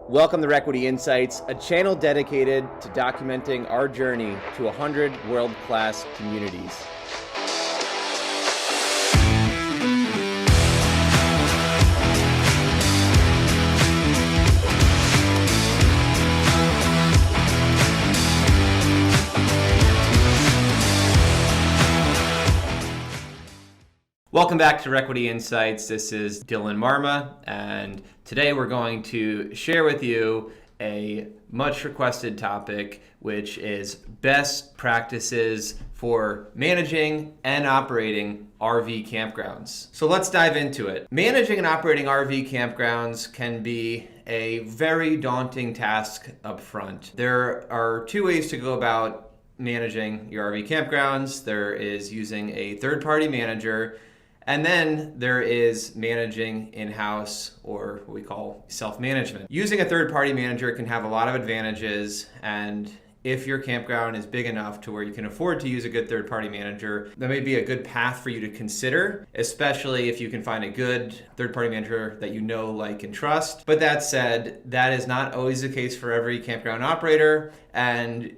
Welcome to Requity Insights, a channel dedicated to documenting our journey to 100 world-class communities. Welcome back to Requity Insights. This is Dylan Marma, and today we're going to share with you a much requested topic, which is best practices for managing and operating RV campgrounds. So let's dive into it. Managing and operating RV campgrounds can be a very daunting task up front. There are two ways to go about managing your RV campgrounds. There is using a third-party manager, and then there is managing in-house, or what we call self-management. Using a third-party manager can have a lot of advantages, and if your campground is big enough to where you can afford to use a good third-party manager, that may be a good path for you to consider, especially if you can find a good third-party manager that you know, like, and trust. But that said, that is not always the case for every campground operator, and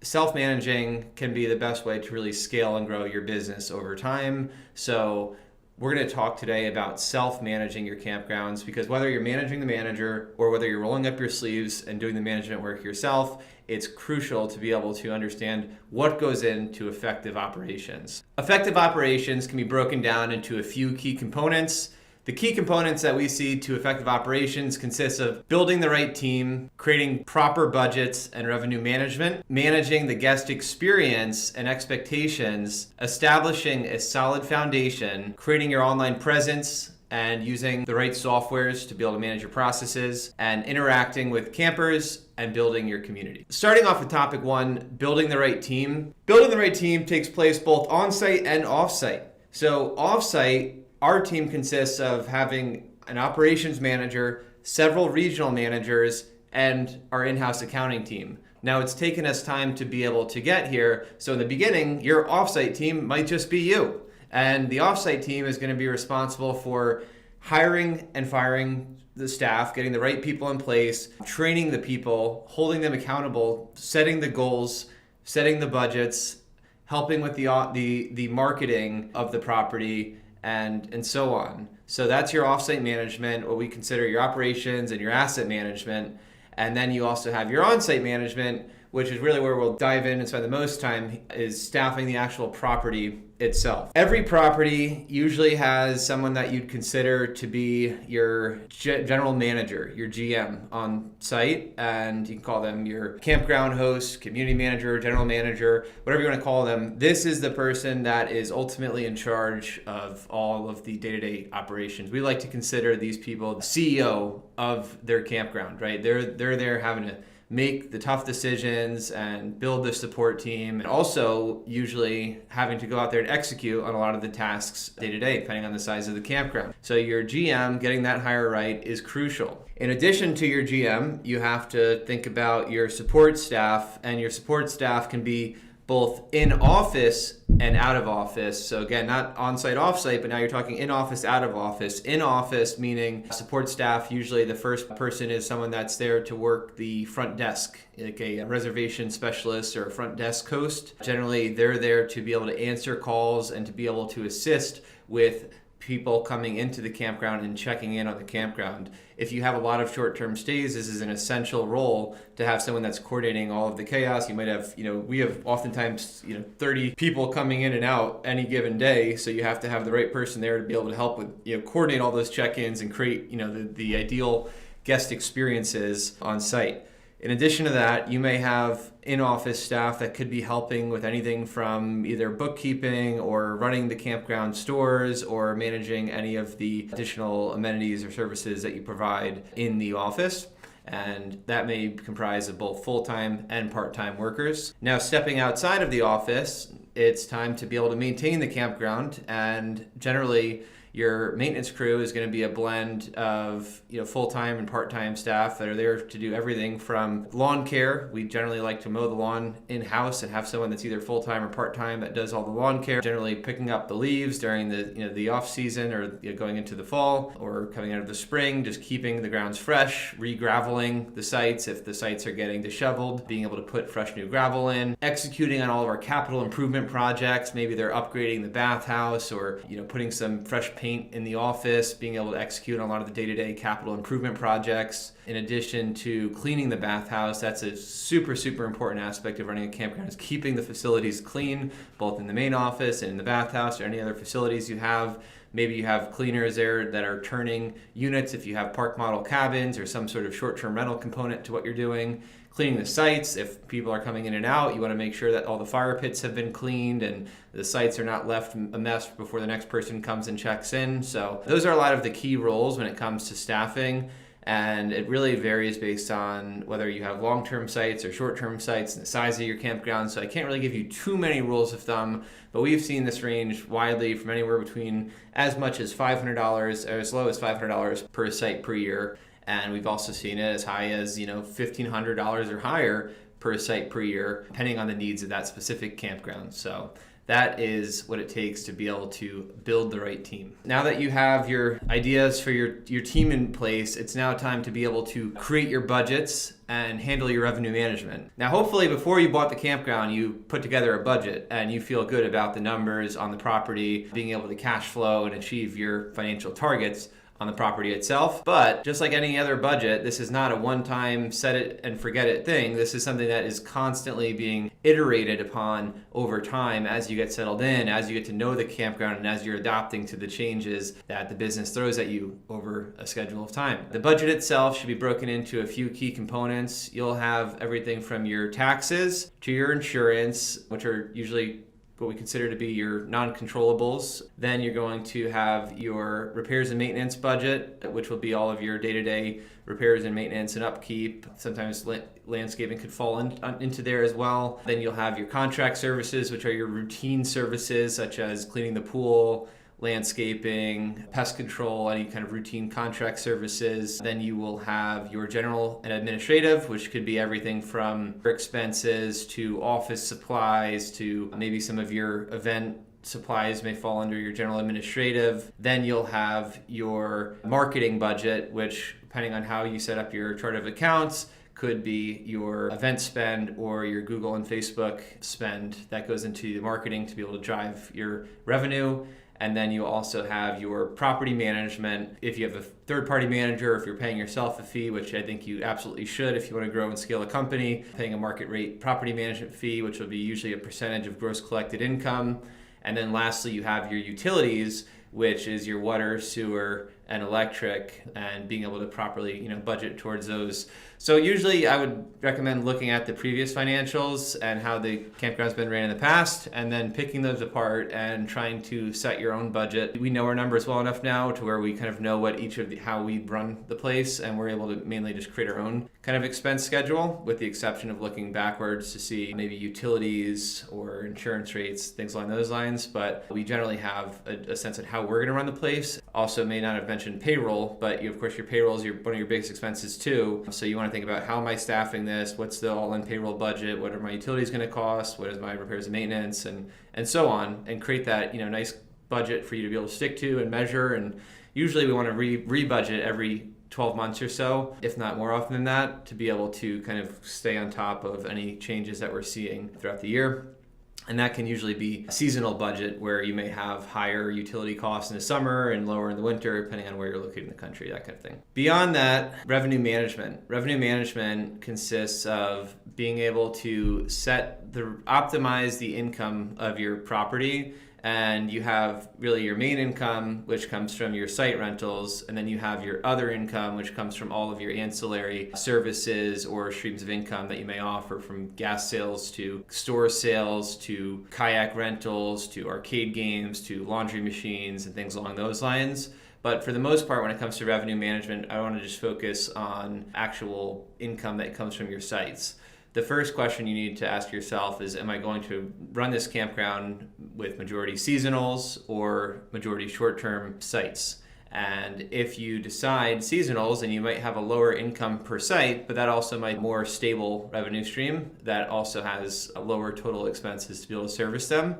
self-managing can be the best way to really scale and grow your business over time. So we're going to talk today about self-managing your campgrounds, because whether you're managing the manager or whether you're rolling up your sleeves and doing the management work yourself, it's crucial to be able to understand what goes into effective operations. Effective operations can be broken down into a few key components. The key components that we see to effective operations consist of building the right team, creating proper budgets and revenue management, managing the guest experience and expectations, establishing a solid foundation, creating your online presence, and using the right softwares to be able to manage your processes, and interacting with campers and building your community. Starting off with topic one, building the right team. Building the right team takes place both on-site and off-site. So off-site, our team consists of having an operations manager, several regional managers, and our in-house accounting team. Now, it's taken us time to be able to get here. So in the beginning, your off-site team might just be you. And the off-site team is going to be responsible for hiring and firing the staff, getting the right people in place, training the people, holding them accountable, setting the goals, setting the budgets, helping with the marketing of the property, and so on. So that's your offsite management, what we consider your operations and your asset management. And then you also have your on-site management, which is really where we'll dive in and spend the most time, is staffing the actual property itself. Every property usually has someone that you'd consider to be your general manager, your GM on site, and you can call them your campground host, community manager, general manager, whatever you want to call them. This is the person that is ultimately in charge of all of the day-to-day operations. We like to consider these people the CEO of their campground, right? They're there having to make the tough decisions and build the support team, and also usually having to go out there and execute on a lot of the tasks day to day, depending on the size of the campground. So your GM, getting that hire right, is crucial. In addition to your GM, you have to think about your support staff, and your support staff can be both in office and out of office. So again, not on-site, off-site, but now you're talking in office, out of office. In office, meaning support staff, usually the first person is someone that's there to work the front desk, like a reservation specialist or a front desk host. Generally, they're there to be able to answer calls and to be able to assist with people coming into the campground and checking in on the campground. If you have a lot of short-term stays, this is an essential role to have someone that's coordinating all of the chaos. You might have, we have oftentimes, 30 people coming in and out any given day. So you have to have the right person there to be able to help with, coordinate all those check-ins and create, the ideal guest experiences on site. In addition to that, you may have in-office staff that could be helping with anything from either bookkeeping or running the campground stores or managing any of the additional amenities or services that you provide in the office. And that may comprise of both full-time and part-time workers. Now, stepping outside of the office, it's time to be able to maintain the campground, and generally, Your maintenance crew is going to be a blend of full-time and part-time staff that are there to do everything from lawn care. We generally like to mow the lawn in-house and have someone that's either full-time or part-time that does all the lawn care, generally picking up the leaves during the off-season or going into the fall or coming out of the spring, just keeping the grounds fresh, re-graveling the sites if the sites are getting disheveled, being able to put fresh new gravel in, executing on all of our capital improvement projects. Maybe they're upgrading the bathhouse or putting some fresh paint in the office, being able to execute on a lot of the day-to-day capital improvement projects. In addition to cleaning the bathhouse, that's a super, super important aspect of running a campground, is keeping the facilities clean, both in the main office and in the bathhouse or any other facilities you have. Maybe you have cleaners there that are turning units if you have park model cabins or some sort of short-term rental component to what you're doing. Cleaning the sites. If people are coming in and out, you want to make sure that all the fire pits have been cleaned and the sites are not left a mess before the next person comes and checks in. So those are a lot of the key roles when it comes to staffing. And it really varies based on whether you have long-term sites or short-term sites and the size of your campground. So I can't really give you too many rules of thumb, but we've seen this range widely from anywhere between as much as $500 or as low as $500 per site per year. And we've also seen it as high as $1,500 or higher per site per year, depending on the needs of that specific campground. So that is what it takes to be able to build the right team. Now that you have your ideas for your team in place, it's now time to be able to create your budgets and handle your revenue management. Now, hopefully before you bought the campground, you put together a budget and you feel good about the numbers on the property, being able to cash flow and achieve your financial targets on the property itself. But just like any other budget, this is not a one-time set it and forget it thing. This is something that is constantly being iterated upon over time as you get settled in, as you get to know the campground, and as you're adapting to the changes that the business throws at you over a schedule of time. The budget itself should be broken into a few key components. You'll have everything from your taxes to your insurance, which are usually what we consider to be your non-controllables. Then you're going to have your repairs and maintenance budget, which will be all of your day-to-day repairs and maintenance and upkeep. Sometimes landscaping could fall into there as well. Then you'll have your contract services, which are your routine services, such as cleaning the pool, landscaping, pest control, any kind of routine contract services. Then you will have your general and administrative, which could be everything from expenses to office supplies to maybe some of your event supplies may fall under your general administrative. Then you'll have your marketing budget, which depending on how you set up your chart of accounts, could be your event spend or your Google and Facebook spend that goes into the marketing to be able to drive your revenue. And then you also have your property management. If you have a third-party manager, if you're paying yourself a fee, which I think you absolutely should if you want to grow and scale a company, paying a market rate property management fee, which will be usually a percentage of gross collected income. And then lastly, you have your utilities, which is your water, sewer, and electric, and being able to properly budget towards those. So usually I would recommend looking at the previous financials and how the campground's been ran in the past, and then picking those apart and trying to set your own budget. We know our numbers well enough now to where we kind of know what how we run the place, and we're able to mainly just create our own kind of expense schedule, with the exception of looking backwards to see maybe utilities or insurance rates, things along those lines. But we generally have a sense of how we're going to run the place. Also may not have mentioned payroll, but of course your payroll is one of your biggest expenses too. So you want to think about, how am I staffing this? What's the all-in payroll budget? What are my utilities going to cost? What is my repairs and maintenance? And so on, and create that nice budget for you to be able to stick to and measure. And usually we want to re-budget every 12 months or so, if not more often than that, to be able to kind of stay on top of any changes that we're seeing throughout the year. And that can usually be a seasonal budget where you may have higher utility costs in the summer and lower in the winter, depending on where you're located in the country, that kind of thing. Beyond that, revenue management. Revenue management consists of being able to optimize the income of your property. And you have really your main income, which comes from your site rentals, and then you have your other income, which comes from all of your ancillary services or streams of income that you may offer, from gas sales to store sales to kayak rentals to arcade games to laundry machines and things along those lines. But for the most part, when it comes to revenue management, I want to just focus on actual income that comes from your sites. the first question you need to ask yourself is, am I going to run this campground with majority seasonals or majority short-term sites? And if you decide seasonals, then you might have a lower income per site, but that also might be a more stable revenue stream that also has a lower total expenses to be able to service them.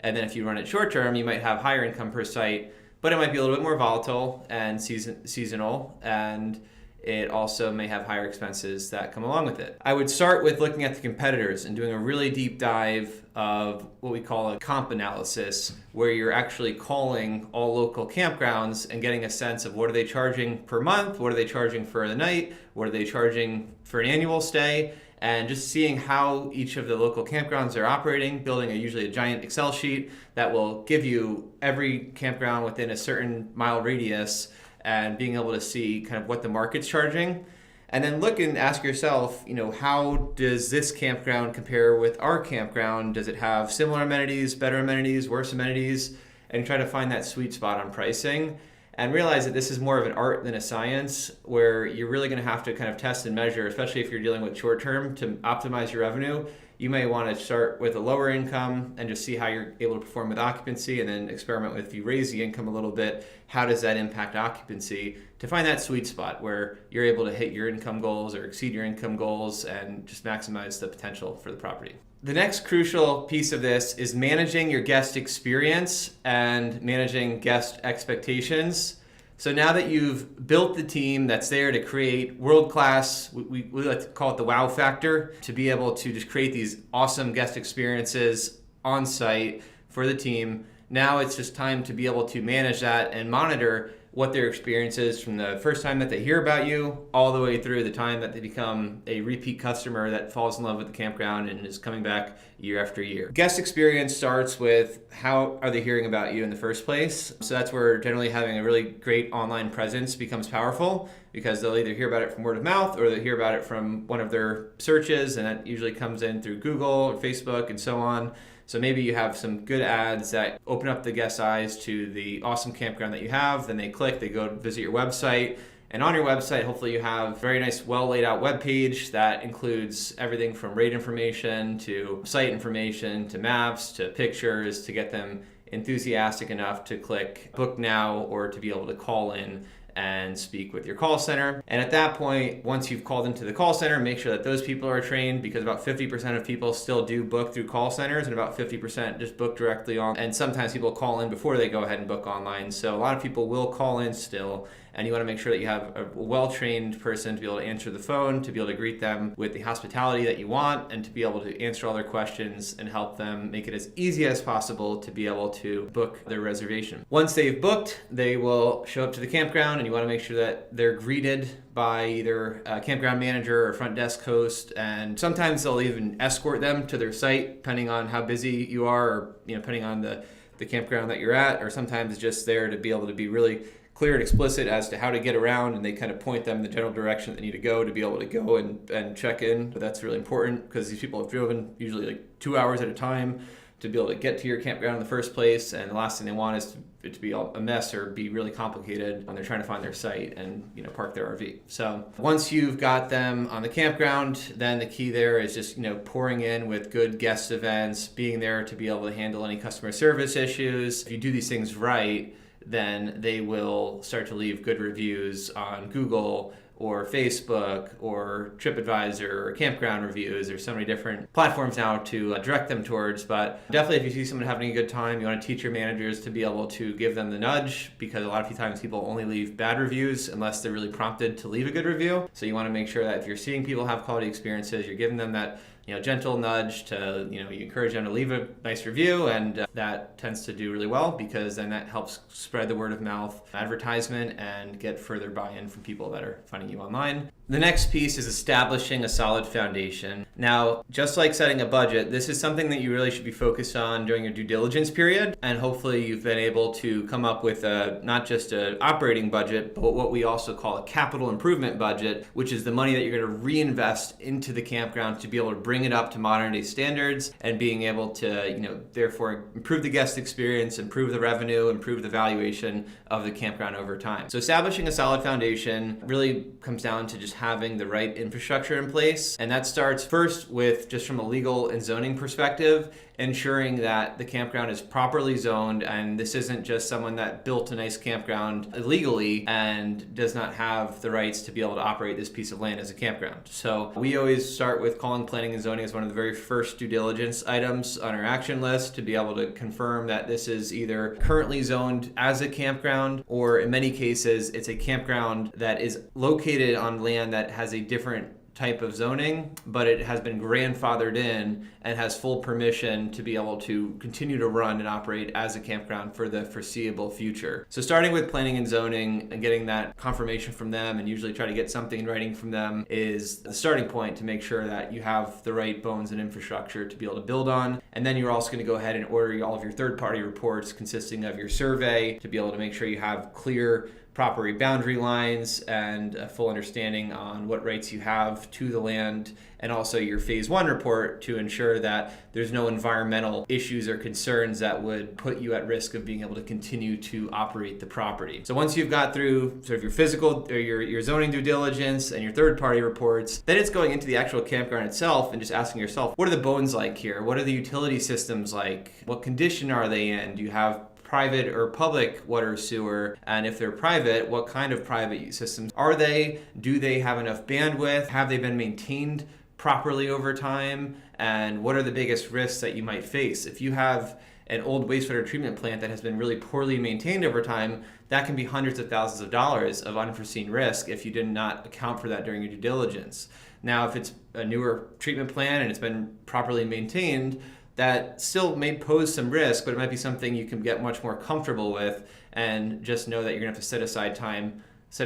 And then if you run it short-term, you might have higher income per site, but it might be a little bit more volatile and seasonal, and it also may have higher expenses that come along with it. I would start with looking at the competitors and doing a really deep dive of what we call a comp analysis, where you're actually calling all local campgrounds and getting a sense of what are they charging per month, what are they charging for the night, what are they charging for an annual stay, and just seeing how each of the local campgrounds are operating, building usually a giant Excel sheet that will give you every campground within a certain mile radius and being able to see kind of what the market's charging. And then look and ask yourself, how does this campground compare with our campground? Does it have similar amenities, better amenities, worse amenities? And try to find that sweet spot on pricing. And realize that this is more of an art than a science, where you're really going to have to kind of test and measure, especially if you're dealing with short term, to optimize your revenue. You may want to start with a lower income and just see how you're able to perform with occupancy, and then experiment with, if you raise the income a little bit, how does that impact occupancy, to find that sweet spot where you're able to hit your income goals or exceed your income goals and just maximize the potential for the property. The next crucial piece of this is managing your guest experience and managing guest expectations. So now that you've built the team that's there to create world-class, we like to call it the wow factor, to be able to just create these awesome guest experiences on site for the team, now it's just time to be able to manage that and monitor what their experience is from the first time that they hear about you all the way through the time that they become a repeat customer that falls in love with the campground and is coming back year after year. Guest experience starts with, how are they hearing about you in the first place? So that's where generally having a really great online presence becomes powerful, because they'll either hear about it from word of mouth or they'll hear about it from one of their searches, and that usually comes in through Google or Facebook and so on. So maybe you have some good ads that open up the guest's eyes to the awesome campground that you have. Then they click, they go visit your website. And on your website, hopefully you have a very nice, well laid out web page that includes everything from rate information to site information to maps to pictures, to get them enthusiastic enough to click book now or to be able to call in and speak with your call center. And at that point, once you've called into the call center, make sure that those people are trained, because about 50% of people still do book through call centers and about 50% just book directly on. And sometimes people call in before they go ahead and book online. So a lot of people will call in still. And you want to make sure that you have a well-trained person to be able to answer the phone, to be able to greet them with the hospitality that you want, and to be able to answer all their questions and help them make it as easy as possible to be able to book their reservation. Once they've booked, they will show up to the campground, and you want to make sure that they're greeted by either a campground manager or front desk host, and sometimes they'll even escort them to their site, depending on how busy you are, or depending on the campground that you're at, or sometimes it's just there to be able to be really clear and explicit as to how to get around, and they kind of point them in the general direction they need to go to be able to go and check in. But that's really important, because these people have driven usually like 2 hours at a time to be able to get to your campground in the first place, and the last thing they want is it to be a mess or be really complicated when they're trying to find their site and park their RV. So once you've got them on the campground, then the key there is just pouring in with good guest events, being there to be able to handle any customer service issues. If you do these things right, then they will start to leave good reviews on Google or Facebook or TripAdvisor or Campground reviews. There's so many different platforms now to direct them towards. But definitely, if you see someone having a good time, you want to teach your managers to be able to give them the nudge, because a lot of times people only leave bad reviews unless they're really prompted to leave a good review. So you want to make sure that if you're seeing people have quality experiences, you're giving them that gentle nudge to, you encourage them to leave a nice review, and that tends to do really well, because then that helps spread the word of mouth advertisement and get further buy-in from people that are finding you online. The next piece is establishing a solid foundation. Now, just like setting a budget, this is something that you really should be focused on during your due diligence period, and hopefully you've been able to come up with not just an operating budget, but what we also call a capital improvement budget, which is the money that you're going to reinvest into the campground to be able to bring it up to modern day standards, and being able to, therefore improve the guest experience, improve the revenue, improve the valuation of the campground over time. So establishing a solid foundation really comes down to just having the right infrastructure in place. And that starts first with, just from a legal and zoning perspective, ensuring that the campground is properly zoned, and this isn't just someone that built a nice campground illegally and does not have the rights to be able to operate this piece of land as a campground. So we always start with calling planning and zoning as one of the very first due diligence items on our action list to be able to confirm that this is either currently zoned as a campground, or in many cases it's a campground that is located on land that has a different type of zoning, but it has been grandfathered in and has full permission to be able to continue to run and operate as a campground for the foreseeable future. So starting with planning and zoning and getting that confirmation from them, and usually try to get something in writing from them, is the starting point to make sure that you have the right bones and infrastructure to be able to build on. And then you're also going to go ahead and order all of your third-party reports consisting of your survey to be able to make sure you have clear proper boundary lines and a full understanding on what rights you have to the land, and also your phase 1 report to ensure that there's no environmental issues or concerns that would put you at risk of being able to continue to operate the property. So once you've got through sort of your physical or your zoning due diligence and your third-party reports, then it's going into the actual campground itself and just asking yourself, what are the bones like here? What are the utility systems like? What condition are they in? Do you have private or public water, sewer? And if they're private, what kind of private systems are they? Do they have enough bandwidth? Have they been maintained properly over time? And what are the biggest risks that you might face? If you have an old wastewater treatment plant that has been really poorly maintained over time, that can be hundreds of thousands of dollars of unforeseen risk if you did not account for that during your due diligence. Now, if it's a newer treatment plant and it's been properly maintained, that still may pose some risk, but it might be something you can get much more comfortable with, and just know that you're gonna have to set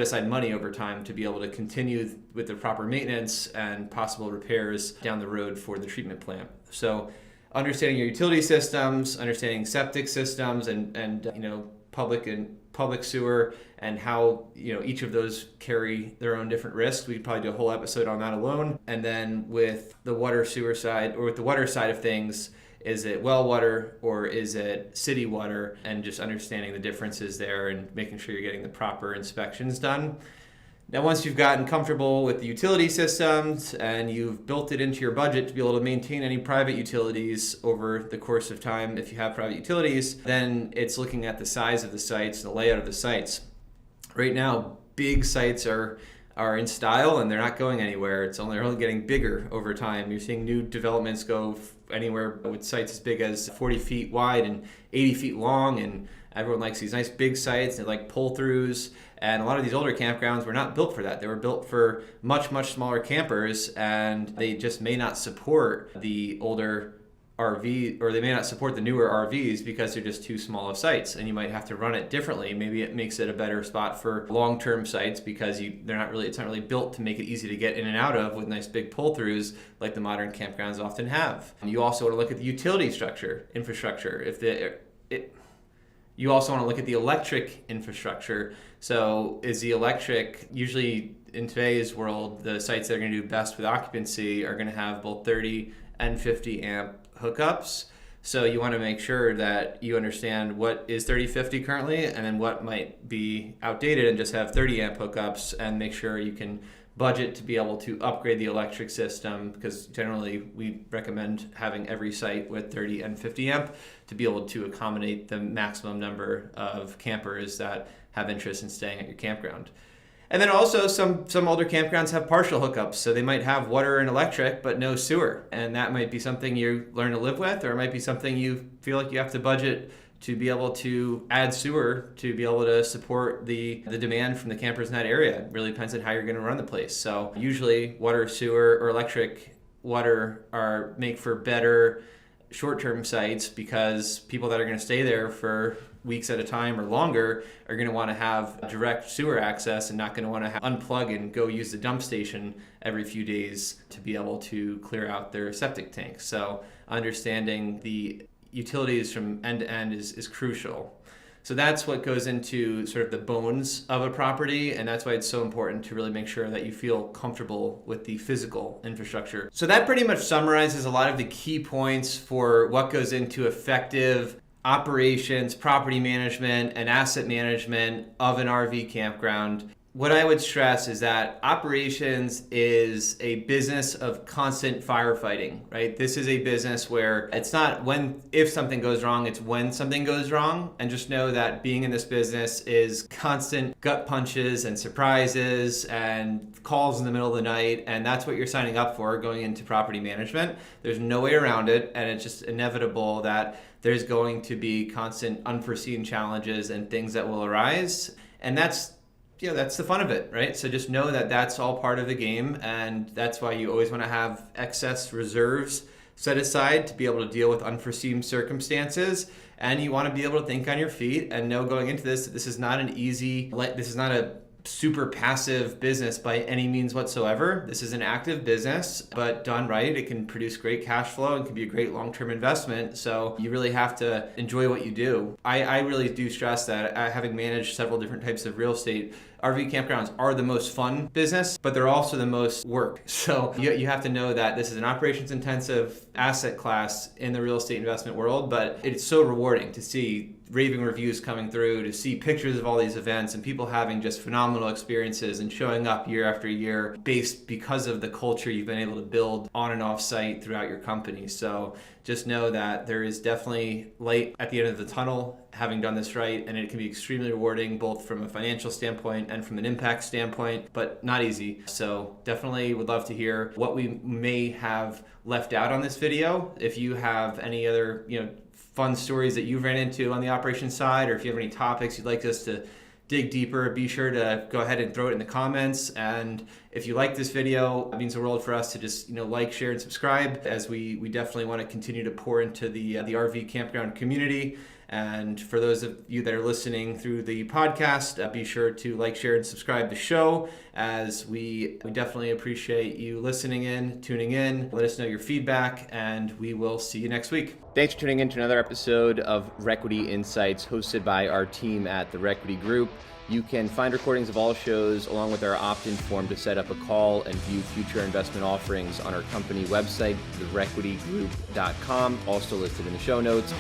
aside money over time to be able to continue with the proper maintenance and possible repairs down the road for the treatment plant. So understanding your utility systems, understanding septic systems, and public sewer, and how each of those carry their own different risks. We could probably do a whole episode on that alone. And then with the water sewer side, or with the water side of things, is it well water or is it city water? And just understanding the differences there and making sure you're getting the proper inspections done. Now, once you've gotten comfortable with the utility systems and you've built it into your budget to be able to maintain any private utilities over the course of time, if you have private utilities, then it's looking at the size of the sites, the layout of the sites. Right now, big sites are in style and they're not going anywhere. They're only getting bigger over time. You're seeing new developments go anywhere with sites as big as 40 feet wide and 80 feet long, and everyone likes these nice big sites. They like pull-throughs, and a lot of these older campgrounds were not built for that. They were built for much, much smaller campers, and they just may not support the older RV, or they may not support the newer RVs because they're just too small of sites, and you might have to run it differently. Maybe it makes it a better spot for long-term sites because it's not really built to make it easy to get in and out of with nice big pull-throughs like the modern campgrounds often have. And you also want to look at the utility infrastructure. You also want to look at the electric infrastructure. So is the electric, usually in today's world, the sites that are going to do best with occupancy are going to have both 30 and 50 amp hookups. So you want to make sure that you understand what is 30-50 currently, and then what might be outdated and just have 30 amp hookups, and make sure you can budget to be able to upgrade the electric system, because generally we recommend having every site with 30 and 50 amp to be able to accommodate the maximum number of campers that have interest in staying at your campground. And then also some older campgrounds have partial hookups, so they might have water and electric but no sewer, and that might be something you learn to live with, or it might be something you feel like you have to budget to be able to add sewer to be able to support the demand from the campers in that area. It really depends on how you're going to run the place. So usually water, sewer, or electric water make for better short-term sites, because people that are going to stay there for weeks at a time or longer are going to want to have direct sewer access and not going to want to unplug and go use the dump station every few days to be able to clear out their septic tank. So understanding the utilities from end to end is crucial. So that's what goes into sort of the bones of a property, and that's why it's so important to really make sure that you feel comfortable with the physical infrastructure. So that pretty much summarizes a lot of the key points for what goes into effective operations, property management, and asset management of an RV campground. what I would stress is that operations is a business of constant firefighting, right? This is a business where it's not if something goes wrong, it's when something goes wrong. And just know that being in this business is constant gut punches and surprises and calls in the middle of the night. And that's what you're signing up for going into property management. There's no way around it. And it's just inevitable that there's going to be constant unforeseen challenges and things that will arise. And that's the fun of it, right? So just know that that's all part of the game, and that's why you always want to have excess reserves set aside to be able to deal with unforeseen circumstances. And you want to be able to think on your feet and know going into this that this is not a super passive business by any means whatsoever. This is an active business, but done right, it can produce great cash flow and can be a great long-term investment. So you really have to enjoy what you do. I really do stress that, having managed several different types of real estate, RV campgrounds are the most fun business, but they're also the most work. So you have to know that this is an operations intensive asset class in the real estate investment world, but it's so rewarding to see raving reviews coming through, to see pictures of all these events and people having just phenomenal experiences and showing up year after year because of the culture you've been able to build on and off site throughout your company. So just know that there is definitely light at the end of the tunnel having done this right, and it can be extremely rewarding both from a financial standpoint and from an impact standpoint, but not easy. So definitely would love to hear what we may have left out on this video. If you have any other fun stories that you've ran into on the operations side, or if you have any topics you'd like us to dig deeper, be sure to go ahead and throw it in the comments. And if you like this video, it means the world for us to just like, share, and subscribe, as we definitely want to continue to pour into the RV campground community. And for those of you that are listening through the podcast, be sure to like, share, and subscribe the show, as we definitely appreciate you listening in, tuning in. Let us know your feedback, and we will see you next week. Thanks for tuning in to another episode of Requity Insights, hosted by our team at the Requity Group. You can find recordings of all shows along with our opt-in form to set up a call and view future investment offerings on our company website, therequitygroup.com, also listed in the show notes.